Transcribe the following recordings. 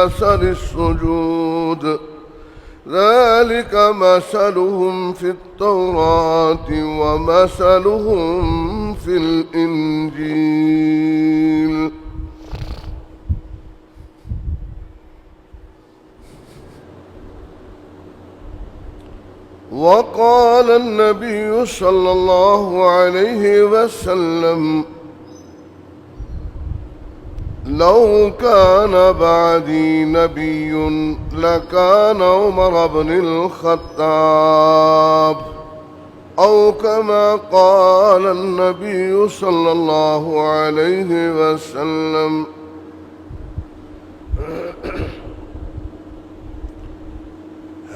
أثر السجود ذلك مثلهم في التوراة ومثلهم في الإنجيل وقال النبي صلى الله عليه وسلم لو كان بعدي نبي لكان عمر بن الخطاب أو كما قال النبي صلى الله عليه وسلم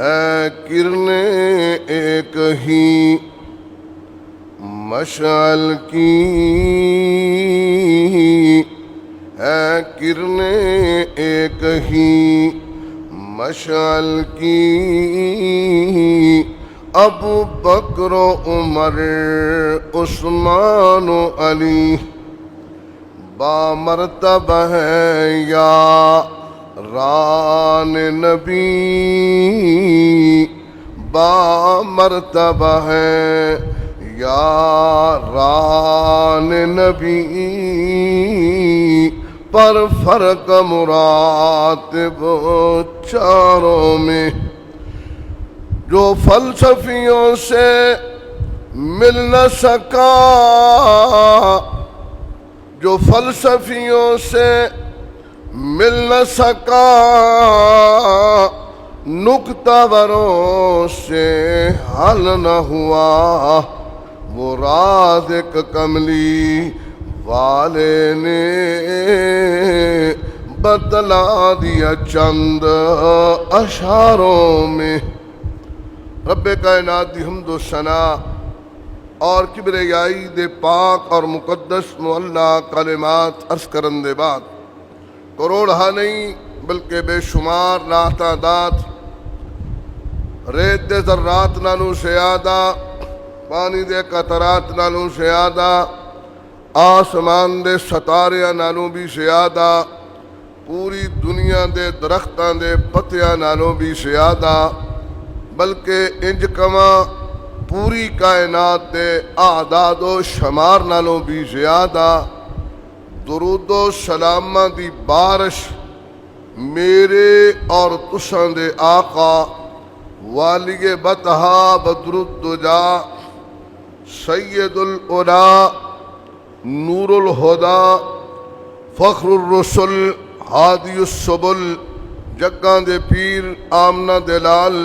ہے کرنے ایک ہی مشعل کی ہے کرنے ایک ہی مشعل کی ابو بکر و عمر عثمان و علی بامرتبہ ہے یا ران نبی بامرتبہ ہے یا ران نبی پر فرق مراتب چاروں میں جو فلسفیوں سے مل نہ سکا جو فلسفیوں سے مل نہ سکا نکتہ وروں سے حل نہ ہوا وہ راز ایک کملی والے نے بتلا دیا چند اشعاروں میں۔ رب کائنات دی حمد و ثنا اور کبریائی دے پاک اور مقدس معلا کلمات عرض کرن دے بعد کروڑہا نہیں بلکہ بے شمار ناتعداد ریت دے ذرات نالوں زیادہ پانی دے قطرات نالوں زیادہ آسمان دے ستاریاں نالوں بھی زیادہ پوری دنیا دے درختاں دے پتیاں نالوں بھی زیادہ بلکہ انج کما پوری کائنات دے اعداد و شمار نالوں بھی زیادہ درود و سلامہ دی بارش میرے اور تساں دے آقا والی بطہا بدر الدجا سید العلا نور الہدا فخر الرسل ہادی السبل جگاں دے پیر آمنہ دلال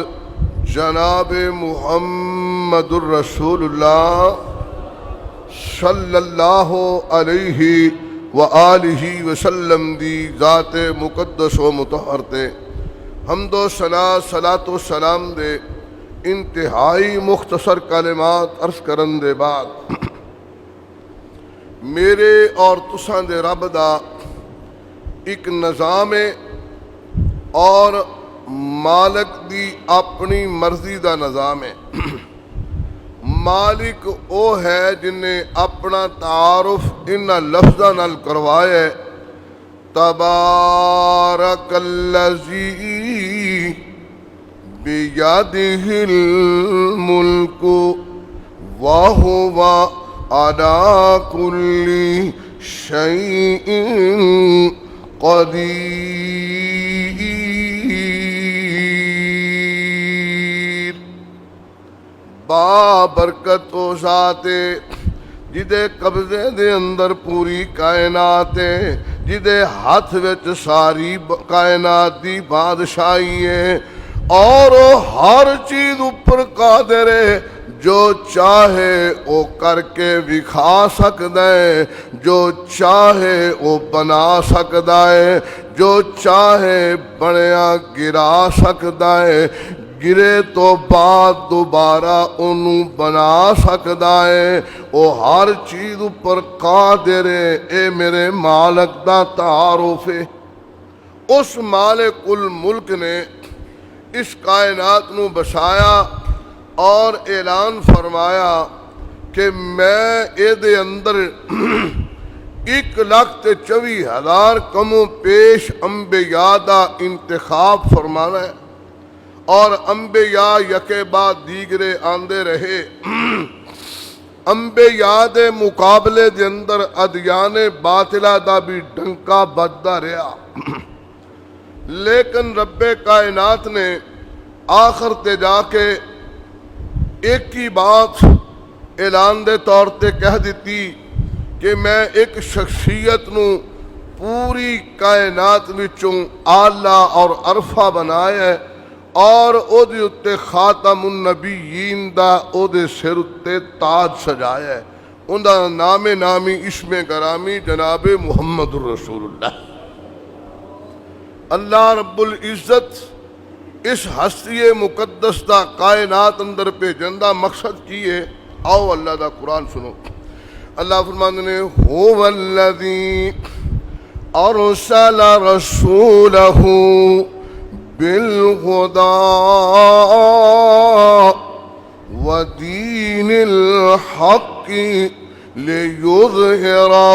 جناب محمد الرسول اللہ صلی اللہ علیہ وآلہ وسلم دی ذات مقدس و مطہر تے حمد و ثنا صلاۃ و سلام دے انتہائی مختصر کلمات عرض کرن دے بعد میرے اور تساں دے رب دا ایک نظام ہے اور مالک دی اپنی مرضی دا نظام ہے۔ مالک او ہے جن نے اپنا تعارف ان لفظاں نال کروایا ہے تبارک الذی بیدہ الملک وہو علی کل شیء قدیر۔ با برکت و ذات جدے قبضے دے اندر پوری کائنات ہے، جدے ہاتھ وچ ساری کائنات دی بادشاہی ہے اور ہر چیز اوپر قادر ہے، جو چاہے وہ کر کے دکھا سکدا ہے، جو چاہے وہ بنا سکدا ہے، جو چاہے بنیا گرا سکدا ہے، گرے تو بعد دوبارہ انہوں بنا سکدا ہے، وہ ہر چیز اوپر قادر ہے۔ اے میرے مالک دا تعارف ہے۔ اس مالک الملک نے اس کائنات نو بسایا اور اعلان فرمایا کہ میں اے دے اندر 1,24,000 کم و پیش انبیاء دا انتخاب فرمانا ہے، اور انبیاء یکے بعد دیگرے آندے رہے۔ انبیاء دے مقابلے دے اندر ادیان باطلہ دا بھی ڈنکا بجدا رہا، لیکن رب کائنات نے آخر تے جا کے ایک ہی بات اعلان دے طور تے کہہ دیتی کہ میں ایک شخصیت نو پوری کائنات وچوں اعلیٰ اور عرفہ بنایا ہے، اور او دے اتے خاتم النبیین دا او دے سر اتے تاج سجایا ہے۔ ان دا نام نامی اسم گرامی جناب محمد الرسول اللہ۔ اللہ رب العزت اس ہستی مقدس دا کائنات اندر پہ جندہ مقصد کیے۔ آؤ اللہ دا قرآن سنو۔ اللہ فرماتے نے هو الذی ارسل رسولہ بالہدی ودین الحق لیظہرہ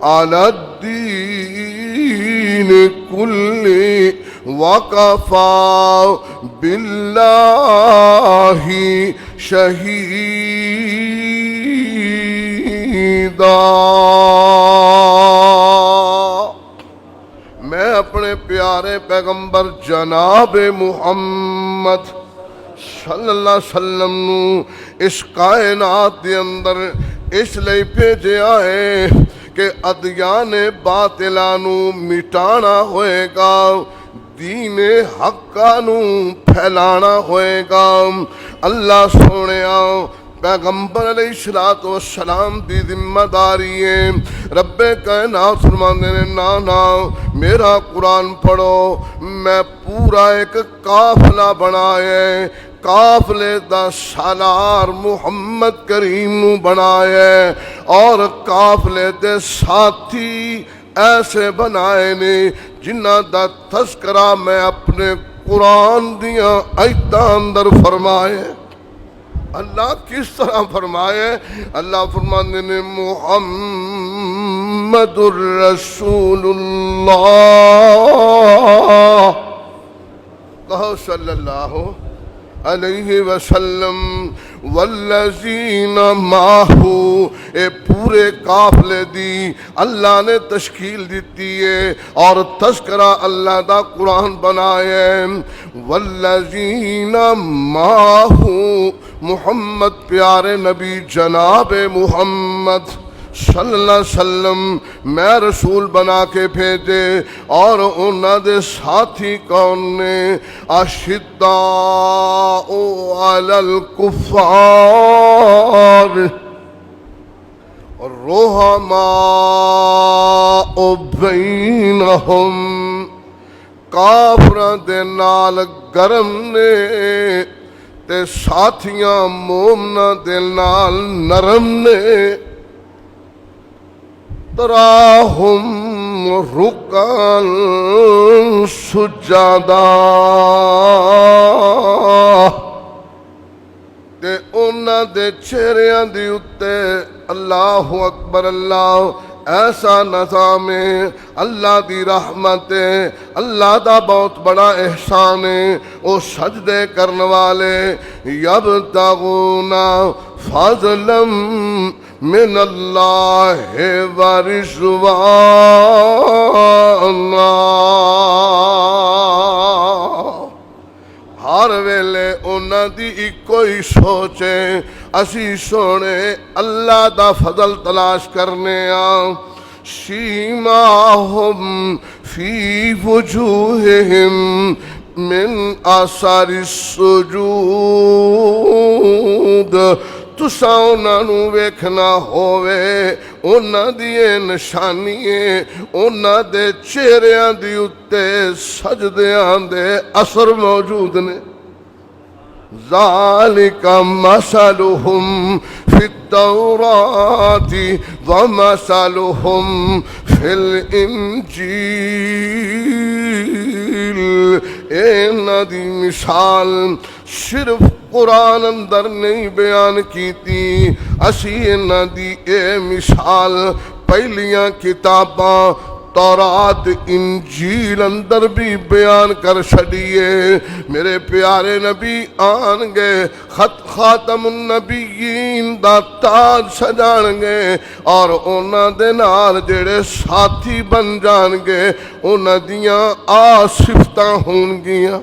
علی الدین کلہ وکفی باللہ شہیدا۔ میں اپنے پیارے پیغمبر جناب محمد صلی اللہ علیہ وسلم نو اس کائنات دے اندر اس لئے بھیجیا ہے کہ ادیان باطلہ نو مٹانا ہوئے گا، دین حقہ نو پھیلانا ہوئے گا۔ اللہ سونیا پیغمبر علیہ السلام دی ذمہ داری ہے۔ رب کائنات فرماندے نے نا میرا قرآن پڑھو، میں پورا ایک قافلہ بنایا، قافلے دا سالار محمد کریم نو بنایا، اور قافلے دے ساتھی ایسے بنائے نے جنہ دا تذکرہ میں اپنے قرآن دیاں آیتاں اندر فرمائے۔ اللہ کس طرح فرمائے؟ اللہ فرمانے نے محمد الرسول اللہ، کہو صلی اللہ علیہ وسلم، والذین معہ، اے پورے قافلے دی اللہ نے تشکیل دیتی ہے اور تذکرہ اللہ دا قرآن بنایا ہے۔ والذین معہ، محمد پیارے نبی جناب محمد صلی اللہ علیہ وسلم میں رسول بنا کے بھیجے، اور انہاں دے ساتھی کون نے؟ اشداء علی الکفار رحماء بینہم، کافراں دے نال گرم نے تے ساتھیاں مومنہ دے نال نرم نے۔ تراہم رکعاً سجدا، تے انہاں دے چہریاں دی اتے اللہ اکبر اللہ ایسا نظام ہے، اللہ دی رحمت ہے، اللہ دا بہت بڑا احسان ہے۔ او سجدے کرنے والے یبتغون فضلا من اللہ ورضوانا، ہر ویلے انہاں دی ایکو ہی سوچے، اسی سونے اللہ دا فضل تلاش کرنے آں۔ سیماہم فی وجوہہم من آثار السجود، تساں انہاں نو ویکھنا ہووے، انہاں دیے نشانیے انہاں دے چہریاں دی اتے سجدیاں دے اثر موجود نے۔ ذالک مثلہم فی التوراۃ ومثلہم فی الانجیل، انہاں دی مثال صرف قرآن اندر نہیں بیان کیتی، اسی انہاں دی اے مثال پہلیاں کتاباں تورات انجیل اندر بھی بیان کر چھڈیے میرے پیارے نبی آن گے خط خاتم النبیین دا تاج سجان گے اور انہاں دے نال جڑے ساتھی بن جان گے انہاں دیاں صفتاں ہون گیاں۔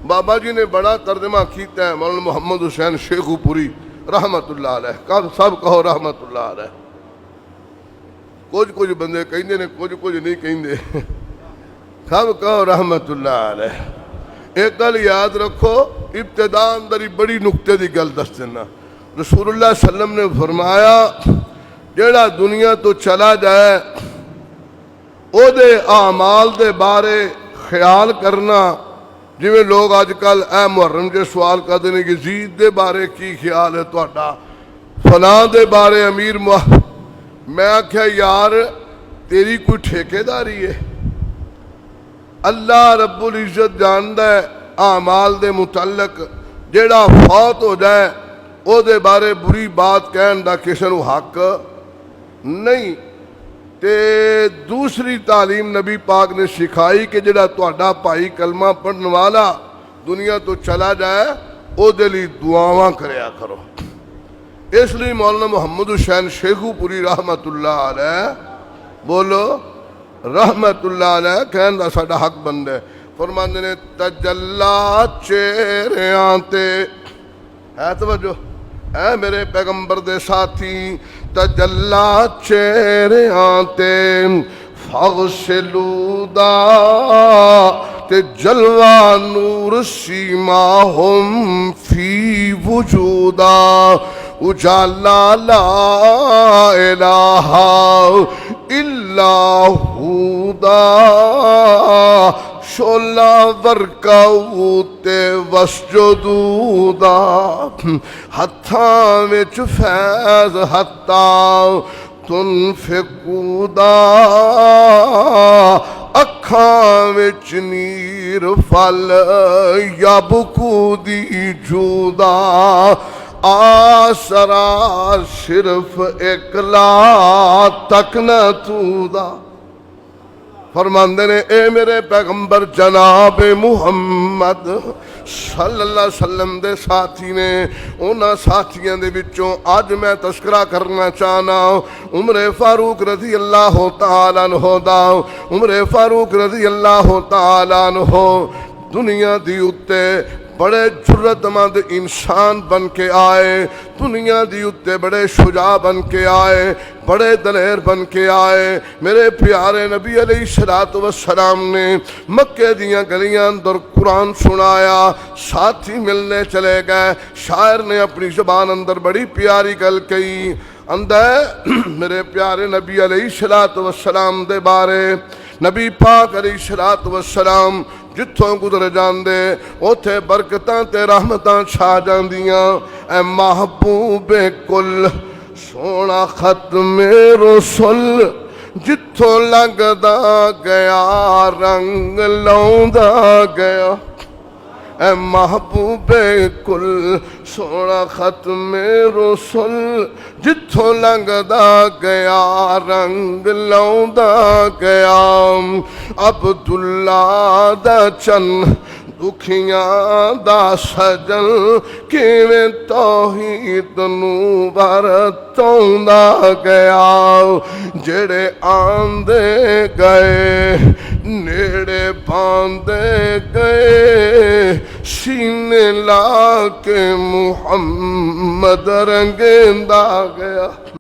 بابا جی نے بڑا ترجمہ کیتا ہے مولانا محمد حسین شیخو پوری رحمت اللہ علیہ، سب کہو رحمت اللہ علیہ۔ کچھ بندے کہندے نے کچھ نہیں کہندے، سب کہو رحمت اللہ علیہ۔ ایک گل یاد رکھو، ابتدا اندر ہی بڑی نقطے دی گل دس دینا۔ رسول اللہ صلی اللہ علیہ وسلم نے فرمایا جیڑا دنیا تو چلا جائے او دے اعمال دے بارے خیال کرنا، جویں لوگ آج کل اے محرم کے سوال کرتے ہیں کہ یزید دے بارے کی خیال ہے تہاڈا، فلاں دے بارے امیر میں آکھیا یار تیری کوئی ٹھیکے داری ہے؟ اللہ رب العزت جاندا ہے اعمال دے متعلق، جیڑا فوت ہو جائے او دے بارے بری بات کہن دا کسے نو حق نہیں۔ تے دوسری تعلیم نبی پاک نے سکھائی کہ جڑا تہاڈا بھائی کلمہ پڑھن والا دنیا تو چلا جائے او دے لئی دعاواں کریا کرو۔ اس لیے مولانا محمد حسین شیخو پوری رحمت اللہ علیہ بولو رحمت اللہ علیہ کہن دا ساڈا حق بند ہے۔ فرماندے نے تجلا چہریاں تے ہے توجہ اے میرے پیغمبر دے ساتھی، تجلا چہریاں تے فغسلودا تے جلوہ نور سیماہم فی وجودا، اجالا لا الہ الا ہدا، شولا ورکاؤ تے وسجدودا، ہتھاں وچ فیض ہتھاں تنفقودا، اکھاں وچ نیر پھل یبکو دی جودا، آسرا صرف اکلا تک نہ تودا۔ فرماندے نے اے میرے پیغمبر جناب محمد صلی اللہ علیہ وسلم دے ساتھی نے، انہاں ساتھیاں دے وچوں آج میں تذکرہ کرنا چاہنا عمر فاروق رضی اللہ تعالیٰ عنہ دا۔ عمر فاروق رضی اللہ تعالیٰ عنہ دنیا دی اتے بڑے جرت مند انسان بن کے آئے، دنیا دی اتے بڑے شجاع بن کے آئے، بڑے دلیر بن کے آئے۔ میرے پیارے نبی علیہ السلام نے مکے دیاں گلیاں اندر قرآن سنایا، ساتھی ملنے چلے گئے، شاعر نے اپنی زبان اندر بڑی پیاری گل کہی اندر میرے پیارے نبی علیہ السلام دے بارے۔ نبی پاک علیہ السلام جتھوں گزر جاندے اوتھے برکتاں تے رحمتاں چھا جاندیاں۔ اے محبوب کل سونا ختم رسول، جتھوں لنگدا گیا رنگ لاوندا گیا۔ اے محبوب کل سونا ختم رسول، جتھوں لنگدا گیا رنگ لاوندا گیا۔ عبداللہ دا چن دکھیاں دا سجن، کیویں توحید نو ورتاوندا گیا۔ جڑے آندے گئے نیڑے باندے گئے، سینے لا کے محمد رنگیندا گیا۔